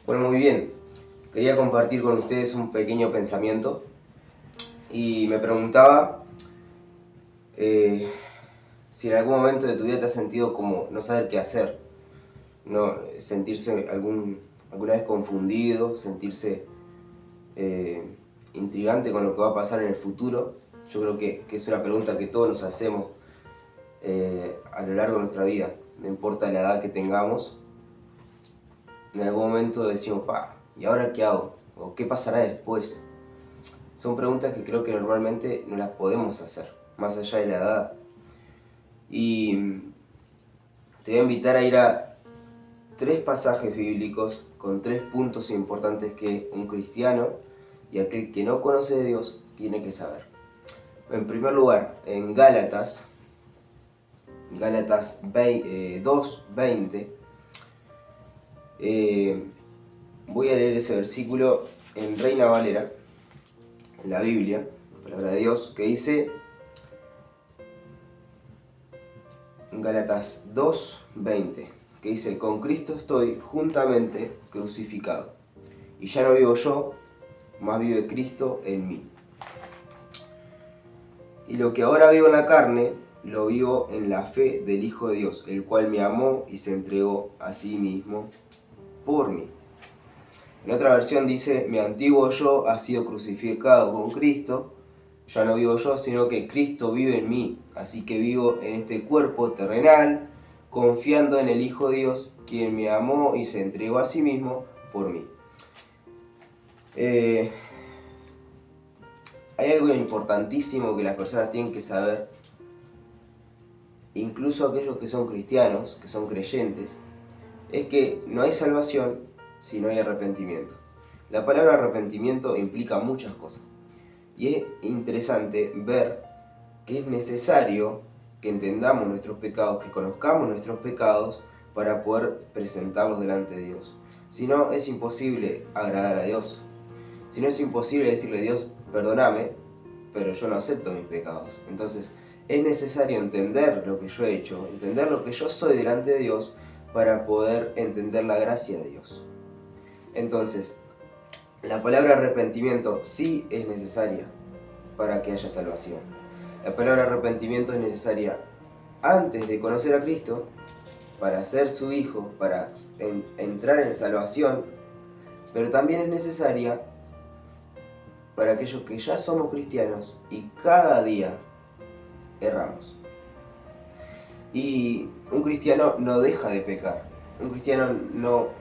Bueno, muy bien. Quería compartir con ustedes un pequeño pensamiento y me preguntaba si en algún momento de tu vida te has sentido como no saber qué hacer, no sentirse alguna vez confundido, sentirse intrigante con lo que va a pasar en el futuro. Yo creo que es una pregunta que todos nos hacemos a lo largo de nuestra vida, no importa la edad que tengamos. En algún momento decimos, ¿y ahora qué hago? ¿O qué pasará después? Son preguntas que creo que normalmente no las podemos hacer, más allá de la edad. Y te voy a invitar a ir a 3 pasajes bíblicos con 3 puntos importantes que un cristiano y aquel que no conoce de Dios tiene que saber. En primer lugar, en Gálatas 2:20, voy a leer ese versículo en Reina Valera, en la Biblia, la palabra de Dios, que dice, en Gálatas 2:20, que dice, con Cristo estoy juntamente crucificado, y ya no vivo yo, mas vive Cristo en mí. Y lo que ahora vivo en la carne, lo vivo en la fe del Hijo de Dios, el cual me amó y se entregó a sí mismo por mí. En otra versión dice, mi antiguo yo ha sido crucificado con Cristo, ya no vivo yo, sino que Cristo vive en mí. Así que vivo en este cuerpo terrenal, confiando en el Hijo de Dios, quien me amó y se entregó a sí mismo por mí. Hay algo importantísimo que las personas tienen que saber, incluso aquellos que son cristianos, que son creyentes, es que no hay salvación si no hay arrepentimiento. La palabra arrepentimiento implica muchas cosas. Y es interesante ver que es necesario que entendamos nuestros pecados, que conozcamos nuestros pecados para poder presentarlos delante de Dios. Si no, es imposible agradar a Dios. Si no, es imposible decirle a Dios, perdóname, pero yo no acepto mis pecados. Entonces, es necesario entender lo que yo he hecho, entender lo que yo soy delante de Dios para poder entender la gracia de Dios. Entonces, la palabra arrepentimiento sí es necesaria para que haya salvación. La palabra arrepentimiento es necesaria antes de conocer a Cristo, para ser su hijo, para entrar en salvación, pero también es necesaria para aquellos que ya somos cristianos y cada día erramos. Y un cristiano no deja de pecar. Un cristiano no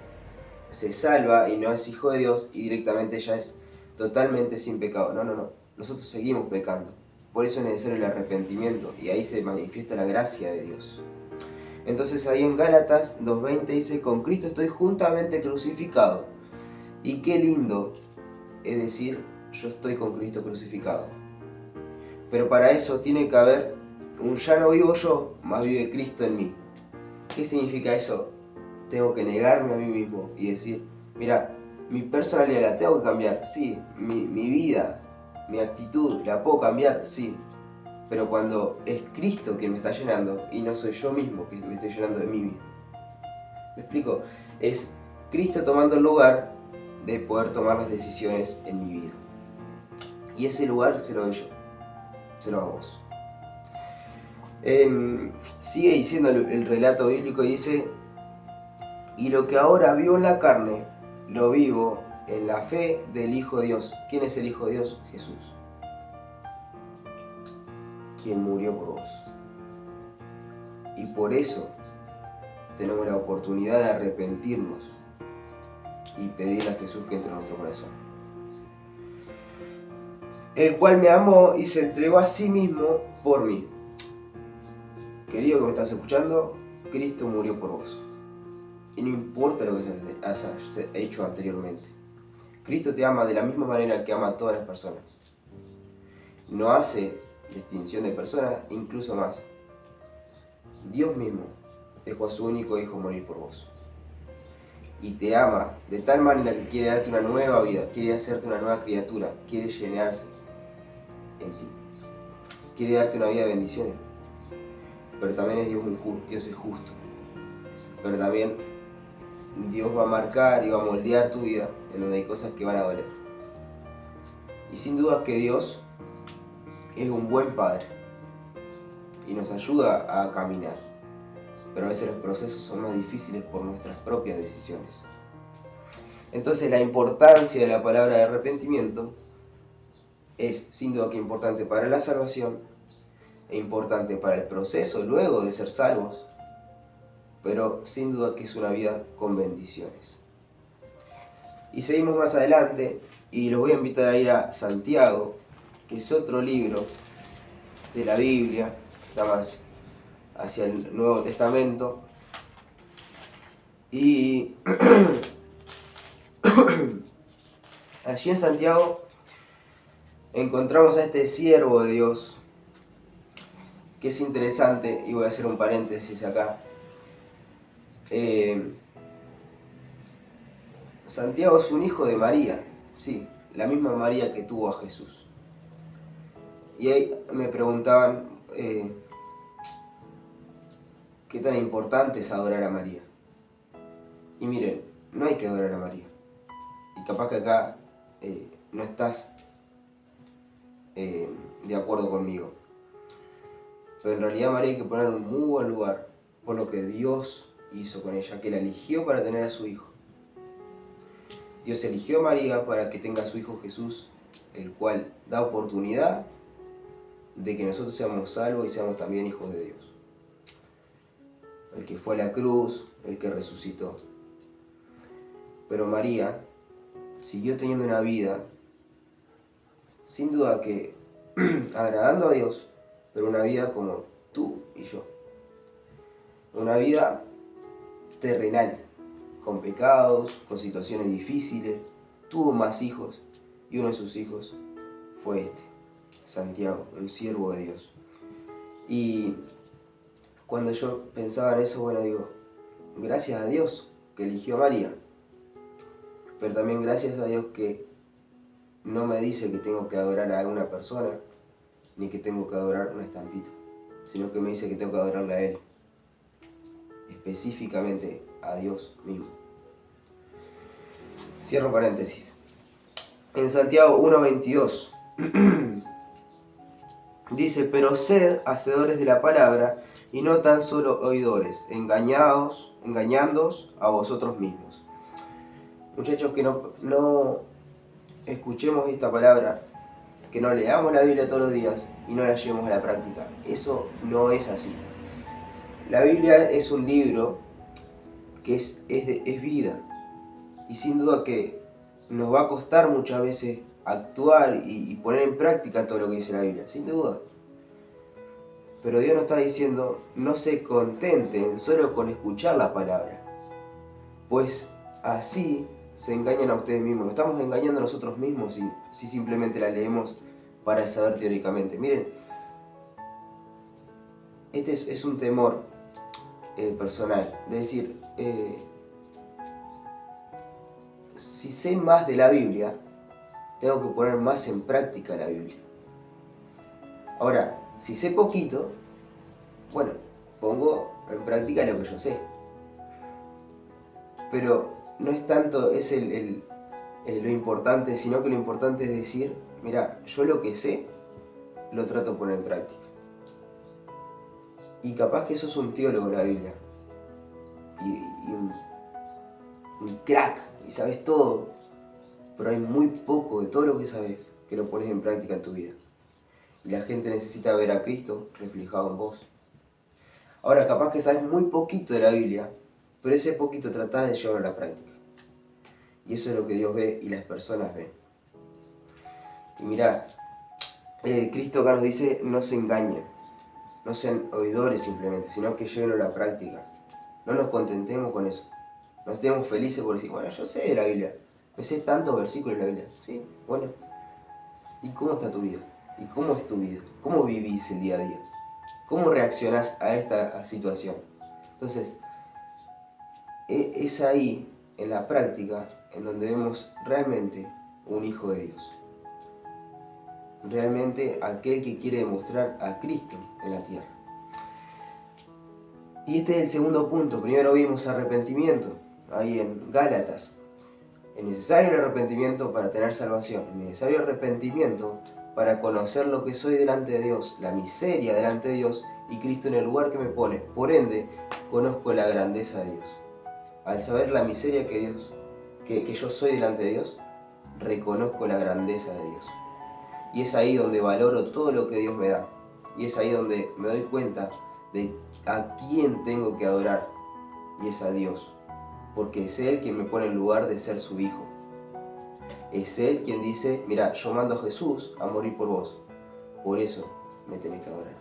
se salva y no es hijo de Dios y directamente ya es totalmente sin pecado. No. Nosotros seguimos pecando. Por eso es necesario el arrepentimiento y ahí se manifiesta la gracia de Dios. Entonces ahí en Gálatas 2:20 dice, con Cristo estoy juntamente crucificado. Y qué lindo es decir, yo estoy con Cristo crucificado. Pero para eso tiene que haber un ya no vivo yo, mas vive Cristo en mí. ¿Qué significa eso? Tengo que negarme a mí mismo y decir, mira, mi personalidad la tengo que cambiar, sí, mi vida, mi actitud, la puedo cambiar, sí, pero cuando es Cristo quien me está llenando y no soy yo mismo que me estoy llenando de mí mismo. ¿Me explico? Es Cristo tomando el lugar de poder tomar las decisiones en mi vida. Y ese lugar se lo doy yo, se lo hago a vos. Sigue diciendo el relato bíblico y dice, y lo que ahora vivo en la carne, lo vivo en la fe del Hijo de Dios. ¿Quién es el Hijo de Dios? Jesús, quien murió por vos. Y por eso tenemos la oportunidad de arrepentirnos y pedirle a Jesús que entre en nuestro corazón. El cual me amó y se entregó a sí mismo por mí. Querido que me estás escuchando, Cristo murió por vos. Y no importa lo que hayas hecho anteriormente. Cristo te ama de la misma manera que ama a todas las personas. No hace distinción de personas, incluso más. Dios mismo dejó a su único hijo morir por vos. Y te ama de tal manera que quiere darte una nueva vida, quiere hacerte una nueva criatura, quiere llenarse en ti. Quiere darte una vida de bendiciones. Pero también es Dios es justo. Pero también Dios va a marcar y va a moldear tu vida, en donde hay cosas que van a doler. Y sin duda que Dios es un buen Padre y nos ayuda a caminar, pero a veces los procesos son más difíciles por nuestras propias decisiones. Entonces la importancia de la palabra de arrepentimiento es sin duda que importante para la salvación, e importante para el proceso luego de ser salvos, pero sin duda que es una vida con bendiciones. Y seguimos más adelante y los voy a invitar a ir a Santiago, que es otro libro de la Biblia, está más hacia el Nuevo Testamento. Y allí en Santiago encontramos a este siervo de Dios, que es interesante, y voy a hacer un paréntesis acá. Santiago es un hijo de María, sí, la misma María que tuvo a Jesús. Y ahí me preguntaban qué tan importante es adorar a María. Y miren, no hay que adorar a María. Y capaz que acá no estás de acuerdo conmigo. Pero en realidad María hay que poner en un muy buen lugar por lo que Dios hizo con ella, que la eligió para tener a su hijo. Dios eligió a María para que tenga a su hijo Jesús, el cual da oportunidad de que nosotros seamos salvos y seamos también hijos de Dios. El que fue a la cruz, el que resucitó. Pero María siguió teniendo una vida, sin duda que agradando a Dios, pero una vida como tú y yo. Una vida terrenal, con pecados, con situaciones difíciles. Tuvo más hijos y uno de sus hijos fue este, Santiago, un siervo de Dios. Y cuando yo pensaba en eso, bueno, digo, gracias a Dios que eligió a María, pero también gracias a Dios que no me dice que tengo que adorar a una persona, ni que tengo que adorar una estampita, sino que me dice que tengo que adorarle a Él, específicamente a Dios mismo. Cierro paréntesis. En Santiago 1:22 dice, pero sed hacedores de la palabra y no tan solo oidores, engañándoos a vosotros mismos. Muchachos, que no escuchemos esta palabra, que no leamos la Biblia todos los días y no la llevemos a la práctica. Eso no es así. La Biblia es un libro que es vida. Y sin duda que nos va a costar muchas veces actuar y poner en práctica todo lo que dice la Biblia, sin duda. Pero Dios nos está diciendo, no se contenten solo con escuchar la palabra, pues así se engañan a ustedes mismos. Nos estamos engañando a nosotros mismos si simplemente la leemos para saber teóricamente. Miren, este es un temor personal, de decir, si sé más de la Biblia, tengo que poner más en práctica la Biblia. Ahora, si sé poquito, bueno, pongo en práctica lo que yo sé. Pero no es tanto lo importante, sino que lo importante es decir, mira, yo lo que sé, lo trato de poner en práctica. Y capaz que sos un teólogo de la Biblia, y un crack, y sabes todo, pero hay muy poco de todo lo que sabes que lo pones en práctica en tu vida. Y la gente necesita ver a Cristo reflejado en vos. Ahora, capaz que sabes muy poquito de la Biblia, pero ese poquito tratás de llevarlo a la práctica. Y eso es lo que Dios ve y las personas ven. Y mirá, Cristo acá nos dice, no se engañen, no sean oidores simplemente, sino que llévenlo a la práctica. No nos contentemos con eso. No estemos felices por decir, bueno, yo sé de la Biblia, me sé tantos versículos de la Biblia. Sí, bueno. ¿Y cómo está tu vida? ¿Y cómo es tu vida? ¿Cómo vivís el día a día? ¿Cómo reaccionás a esta situación? Entonces, es ahí, en la práctica, en donde vemos realmente un hijo de Dios. Realmente aquel que quiere demostrar a Cristo en la tierra. Y este es el segundo punto. Primero vimos arrepentimiento. ahí en Gálatas. Es necesario el arrepentimiento para tener salvación. Es necesario el arrepentimiento para conocer lo que soy delante de Dios, la miseria delante de Dios y Cristo en el lugar que me pone. Por ende, conozco la grandeza de Dios. Al saber la miseria que yo soy delante de Dios, reconozco la grandeza de Dios. Y es ahí donde valoro todo lo que Dios me da. Y es ahí donde me doy cuenta de a quién tengo que adorar. Y es a Dios. Porque es Él quien me pone en lugar de ser su hijo. Es Él quien dice, mira, yo mando a Jesús a morir por vos. Por eso me tenés que adorar.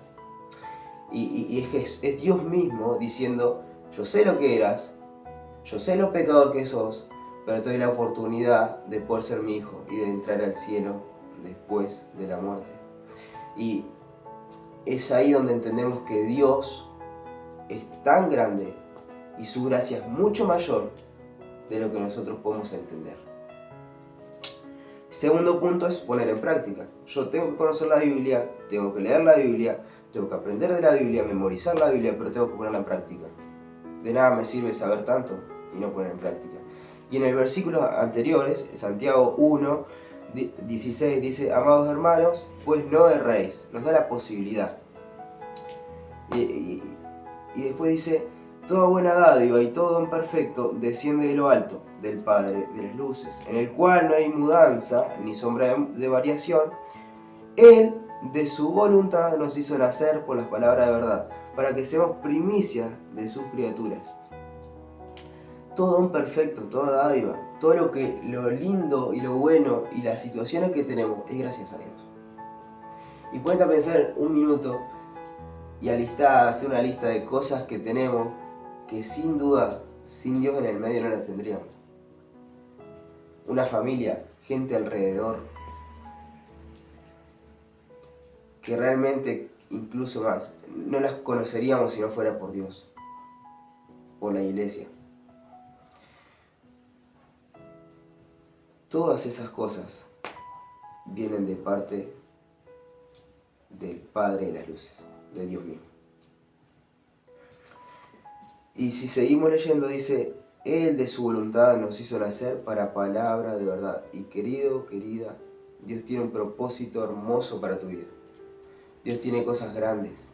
Y es Dios mismo diciendo, yo sé lo que eras, yo sé lo pecador que sos, pero te doy la oportunidad de poder ser mi hijo y de entrar al cielo después de la muerte. Y es ahí donde entendemos que Dios es tan grande y su gracia es mucho mayor de lo que nosotros podemos entender. Segundo punto es poner en práctica. Yo tengo que conocer la Biblia, tengo que leer la Biblia, tengo que aprender de la Biblia, memorizar la Biblia, pero tengo que ponerla en práctica. De nada me sirve saber tanto y no poner en práctica. Y en el versículo anteriores, Santiago 1, 16, dice, amados hermanos, pues no erréis. Nos da la posibilidad. Y después dice, toda buena dádiva y todo don perfecto desciende de lo alto, del Padre de las luces, en el cual no hay mudanza ni sombra de variación. Él, de su voluntad, nos hizo nacer por las palabras de verdad, para que seamos primicias de sus criaturas. Todo don perfecto, toda dádiva, todo lo lindo y lo bueno y las situaciones que tenemos es gracias a Dios. Y ponete a pensar un minuto y hacer una lista de cosas que tenemos que sin duda, sin Dios en el medio no las tendríamos. Una familia, gente alrededor, que realmente, incluso más, no las conoceríamos si no fuera por Dios, por la iglesia. Todas esas cosas vienen de parte del Padre de las luces, de Dios mismo. Y si seguimos leyendo, dice, Él de su voluntad nos hizo nacer para palabra de verdad. Y querido, querida, Dios tiene un propósito hermoso para tu vida. Dios tiene cosas grandes.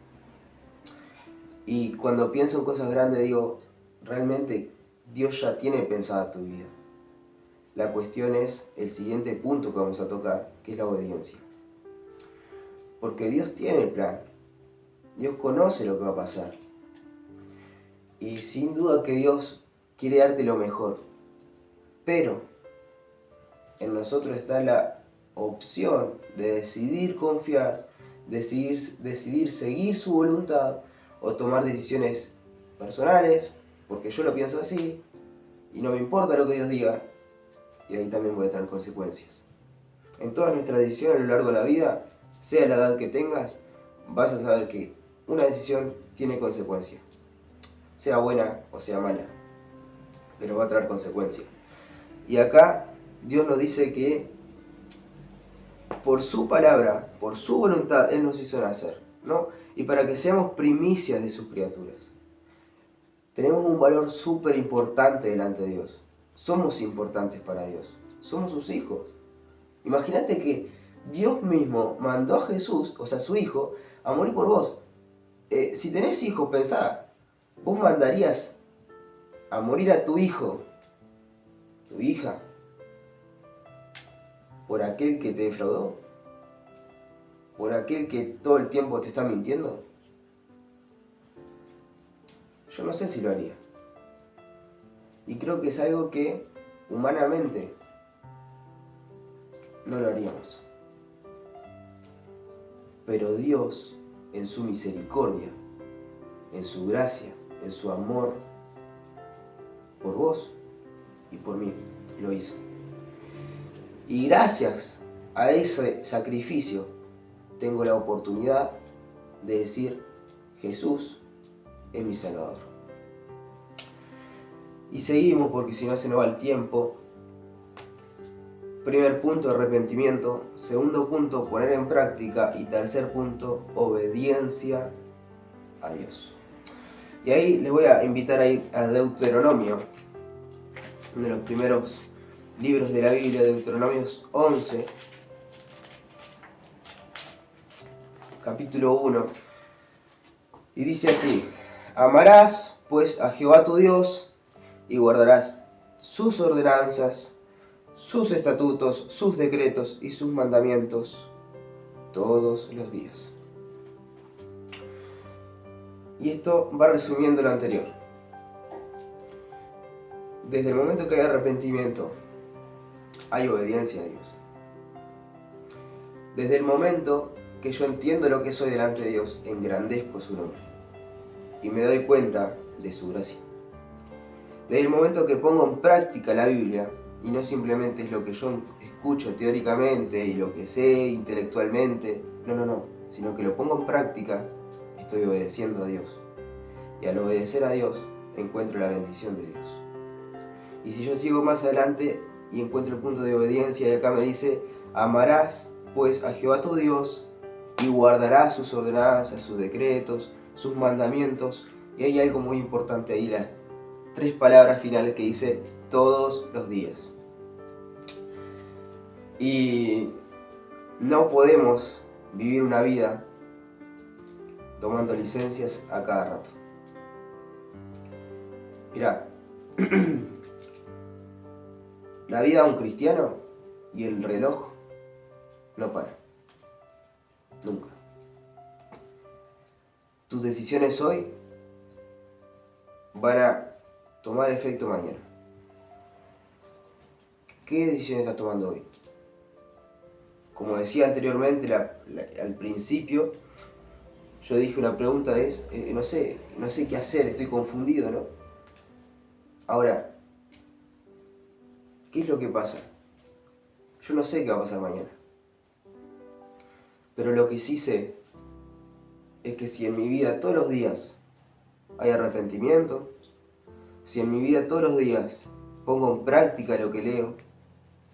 Y cuando pienso en cosas grandes digo, realmente Dios ya tiene pensada tu vida. La cuestión es el siguiente punto que vamos a tocar, que es la obediencia. Porque Dios tiene el plan. Dios conoce lo que va a pasar. Y sin duda que Dios quiere darte lo mejor. Pero en nosotros está la opción de decidir confiar, decidir seguir su voluntad o tomar decisiones personales, porque yo lo pienso así y no me importa lo que Dios diga, y ahí también voy a tener consecuencias. En todas nuestras decisiones a lo largo de la vida, sea la edad que tengas, vas a saber que una decisión tiene consecuencias, sea buena o sea mala, pero va a traer consecuencias. Y acá Dios nos dice que por su palabra, por su voluntad, Él nos hizo nacer, ¿no? Y para que seamos primicias de sus criaturas. Tenemos un valor súper importante delante de Dios. Somos importantes para Dios. Somos sus hijos. Imagínate que Dios mismo mandó a Jesús, o sea, su hijo, a morir por vos. Si tenés hijos, pensá, vos mandarías a morir a tu hijo, tu hija, por aquel que te defraudó, por aquel que todo el tiempo te está mintiendo. Yo no sé si lo haría. Y creo que es algo que humanamente no lo haríamos. Pero Dios, en su misericordia, en su gracia, en su amor por vos y por mí, lo hizo. Y gracias a ese sacrificio tengo la oportunidad de decir, Jesús es mi Salvador. Y seguimos porque si no se nos va el tiempo. Primer punto, arrepentimiento. Segundo punto, poner en práctica. Y tercer punto, obediencia a Dios. Y ahí les voy a invitar a ir a Deuteronomio, uno de los primeros libros de la Biblia, Deuteronomios 11, capítulo 1, y dice así: amarás pues a Jehová tu Dios y guardarás sus ordenanzas, sus estatutos, sus decretos y sus mandamientos todos los días. Y esto va resumiendo lo anterior. Desde el momento que hay arrepentimiento, hay obediencia a Dios. Desde el momento que yo entiendo lo que soy delante de Dios, engrandezco su nombre y me doy cuenta de su gracia. Desde el momento que pongo en práctica la Biblia, y no simplemente es lo que yo escucho teóricamente y lo que sé intelectualmente, no, sino que lo pongo en práctica, estoy obedeciendo a Dios. Y al obedecer a Dios, encuentro la bendición de Dios. Y si yo sigo más adelante y encuentro el punto de obediencia, y acá me dice: amarás pues a Jehová tu Dios y guardarás sus ordenanzas, sus decretos, sus mandamientos. Y hay algo muy importante ahí, las 3 palabras finales que dice: todos los días. Y no podemos vivir una vida tomando licencias a cada rato. Mirá, la vida de un cristiano y el reloj no para. Nunca. Tus decisiones hoy van a tomar efecto mañana. ¿Qué decisiones estás tomando hoy? Como decía anteriormente, al principio, yo dije una pregunta es, no sé qué hacer, estoy confundido, ¿no? Ahora, ¿qué es lo que pasa? Yo no sé qué va a pasar mañana. Pero lo que sí sé es que si en mi vida todos los días hay arrepentimiento, si en mi vida todos los días pongo en práctica lo que leo,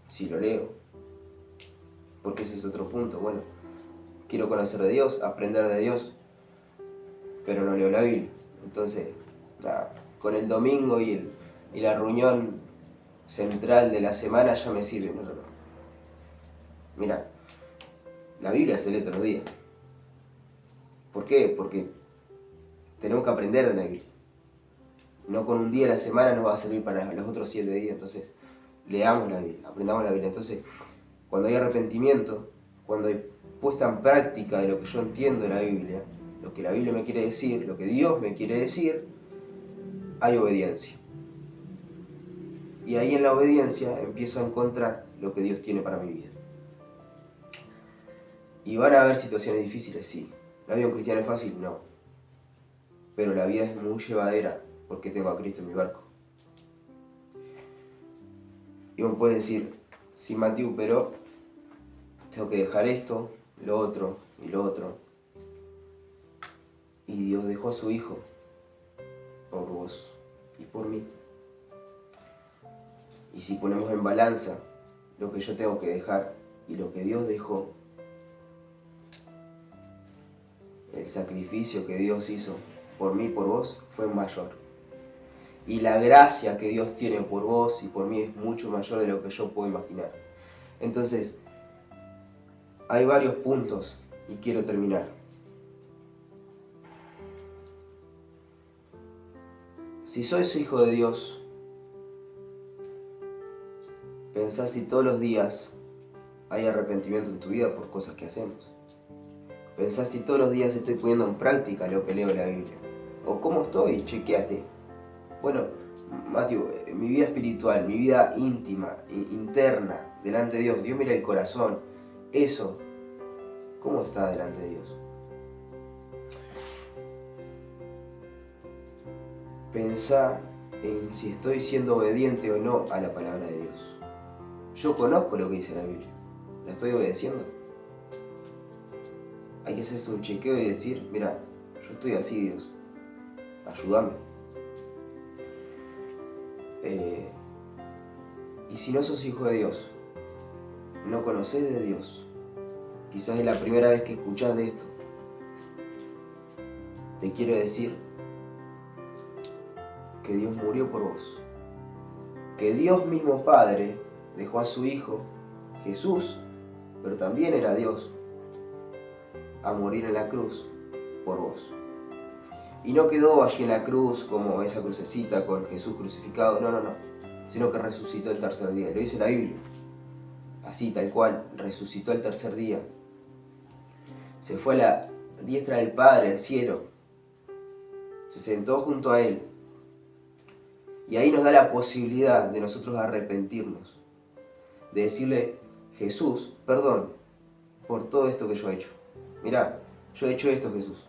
si lo leo, porque ese es otro punto, bueno, quiero conocer de Dios, aprender de Dios, pero no leo la Biblia. Entonces, nada, con el domingo y la reunión central de la semana ya me sirve. No. Mira, la Biblia se lee todos los días. ¿Por qué? Porque tenemos que aprender de la Biblia. No con un día a la semana nos va a servir para los otros 7 días. Entonces, leamos la Biblia, aprendamos la Biblia. Entonces, cuando hay arrepentimiento, cuando hay puesta en práctica de lo que yo entiendo de la Biblia, lo que la Biblia me quiere decir, lo que Dios me quiere decir, hay obediencia. Y ahí en la obediencia empiezo a encontrar lo que Dios tiene para mi vida. Y van a haber situaciones difíciles, sí. ¿La vida de un cristiano es fácil? No. Pero la vida es muy llevadera porque tengo a Cristo en mi barco. Y uno puede decir: sí, Matthew, pero tengo que dejar esto, lo otro y lo otro. Y Dios dejó a su Hijo por vos y por mí. Y si ponemos en balanza lo que yo tengo que dejar y lo que Dios dejó, el sacrificio que Dios hizo por mí y por vos fue mayor. Y la gracia que Dios tiene por vos y por mí es mucho mayor de lo que yo puedo imaginar. Entonces, hay varios puntos y quiero terminar. Si sois hijo de Dios, pensá si todos los días hay arrepentimiento en tu vida por cosas que hacemos. Pensá si todos los días estoy poniendo en práctica lo que leo en la Biblia. O cómo estoy, chequeate. Bueno, Matthew, mi vida espiritual, mi vida íntima, interna, delante de Dios, Dios mira el corazón. Eso, ¿cómo está delante de Dios? Pensá en si estoy siendo obediente o no a la palabra de Dios. Yo conozco lo que dice la Biblia. ¿La estoy obedeciendo? Hay que hacerse un chequeo y decir: mira, yo estoy así, Dios, ayúdame. Y si no sos hijo de Dios, no conocés de Dios, quizás es la primera vez que escuchás de esto, te quiero decir que Dios murió por vos, que Dios mismo Padre dejó a su Hijo, Jesús, pero también era Dios, a morir en la cruz por vos. Y no quedó allí en la cruz como esa crucecita con Jesús crucificado, no, sino que resucitó el tercer día. Lo dice la Biblia, así tal cual, resucitó el tercer día. Se fue a la diestra del Padre, al cielo, se sentó junto a Él, y ahí nos da la posibilidad de nosotros arrepentirnos, de decirle: Jesús, perdón por todo esto que yo he hecho. Mirá, yo he hecho esto, Jesús.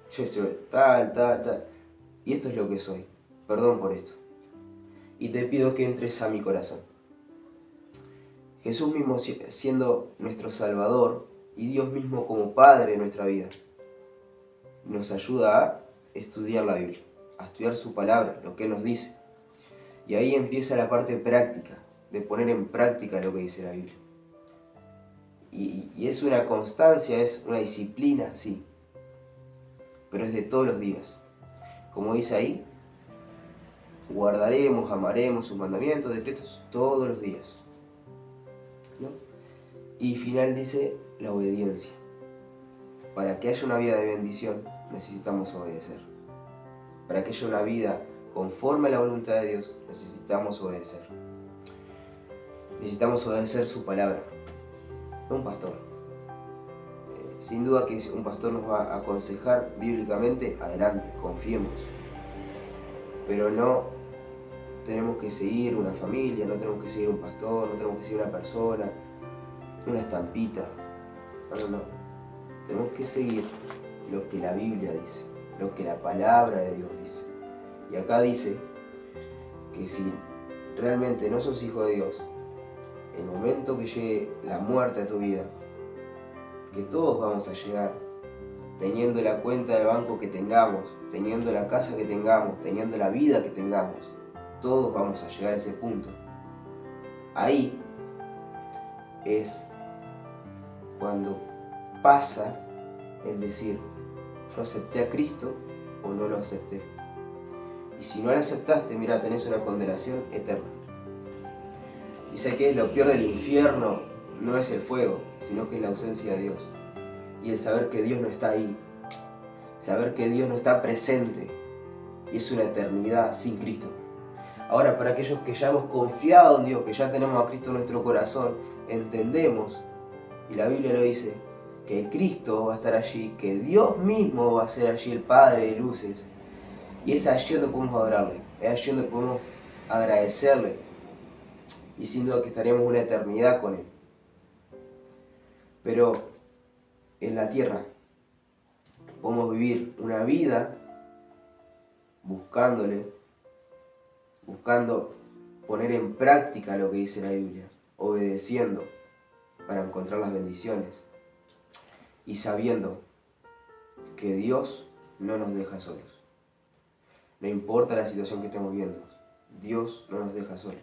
Yo he hecho tal. Y esto es lo que soy. Perdón por esto. Y te pido que entres a mi corazón. Jesús mismo siendo nuestro Salvador y Dios mismo como Padre en nuestra vida, nos ayuda a estudiar la Biblia, a estudiar su palabra, lo que Él nos dice. Y ahí empieza la parte práctica, de poner en práctica lo que dice la Biblia. Y es una constancia, es una disciplina, sí, pero es de todos los días. Como dice ahí, guardaremos, amaremos sus mandamientos, decretos, todos los días, ¿no? Y final dice la obediencia. Para que haya una vida de bendición, necesitamos obedecer. Para que haya una vida conforme a la voluntad de Dios, necesitamos obedecer. Necesitamos obedecer su palabra, no un pastor. Sin duda que si un pastor nos va a aconsejar bíblicamente, adelante, confiemos. Pero no tenemos que seguir una familia, no tenemos que seguir un pastor, no tenemos que seguir una persona, una estampita. No. Tenemos que seguir lo que la Biblia dice, lo que la palabra de Dios dice. Y acá dice que si realmente no sos hijo de Dios, el momento que llegue la muerte a tu vida, que todos vamos a llegar, teniendo la cuenta del banco que tengamos, teniendo la casa que tengamos, teniendo la vida que tengamos, todos vamos a llegar a ese punto. Ahí es cuando pasa el decir: yo acepté a Cristo o no lo acepté. Y si no lo aceptaste, mira, tenés una condenación eterna. Dice que lo peor del infierno no es el fuego, sino que es la ausencia de Dios. Y el saber que Dios no está ahí, saber que Dios no está presente, y es una eternidad sin Cristo. Ahora, para aquellos que ya hemos confiado en Dios, que ya tenemos a Cristo en nuestro corazón, entendemos, y la Biblia lo dice, que Cristo va a estar allí, que Dios mismo va a ser allí el Padre de luces. Y es allí donde podemos adorarle, es allí donde podemos agradecerle. Y sin duda que estaremos una eternidad con Él. Pero en la tierra podemos vivir una vida buscando poner en práctica lo que dice la Biblia, obedeciendo para encontrar las bendiciones y sabiendo que Dios no nos deja solos. No importa la situación que estemos viendo, Dios no nos deja solos,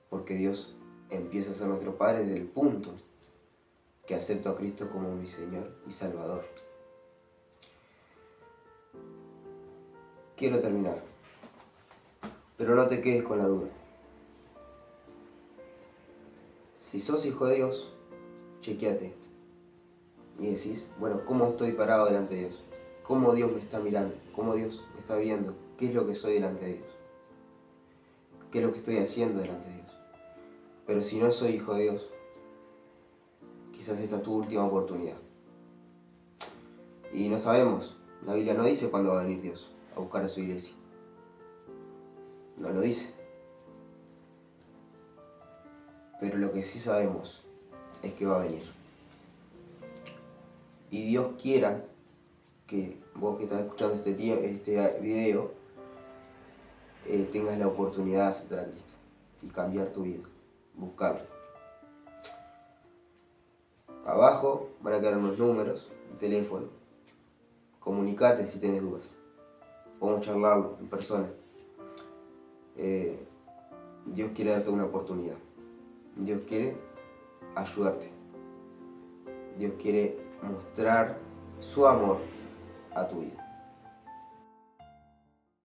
porque Dios empieza a ser nuestro Padre desde el punto que acepto a Cristo como mi Señor y Salvador. Quiero terminar, pero no te quedes con la duda. Si sos hijo de Dios, chequeate y decís: bueno, ¿cómo estoy parado delante de Dios? ¿Cómo Dios me está mirando? ¿Cómo Dios me está viendo? ¿Qué es lo que soy delante de Dios? ¿Qué es lo que estoy haciendo delante de Dios? Pero si no soy hijo de Dios, quizás esta es tu última oportunidad. Y no sabemos, la Biblia no dice cuándo va a venir Dios a buscar a su iglesia. No lo dice. Pero lo que sí sabemos es que va a venir. Y Dios quiera que vos que estás escuchando este video tengas la oportunidad de aceptar a Cristo y cambiar tu vida, buscarlo. Abajo van a quedar unos números, un teléfono. Comunicate si tenés dudas. Podemos charlarlo en persona. Dios quiere darte una oportunidad. Dios quiere ayudarte. Dios quiere mostrar su amor a tu vida.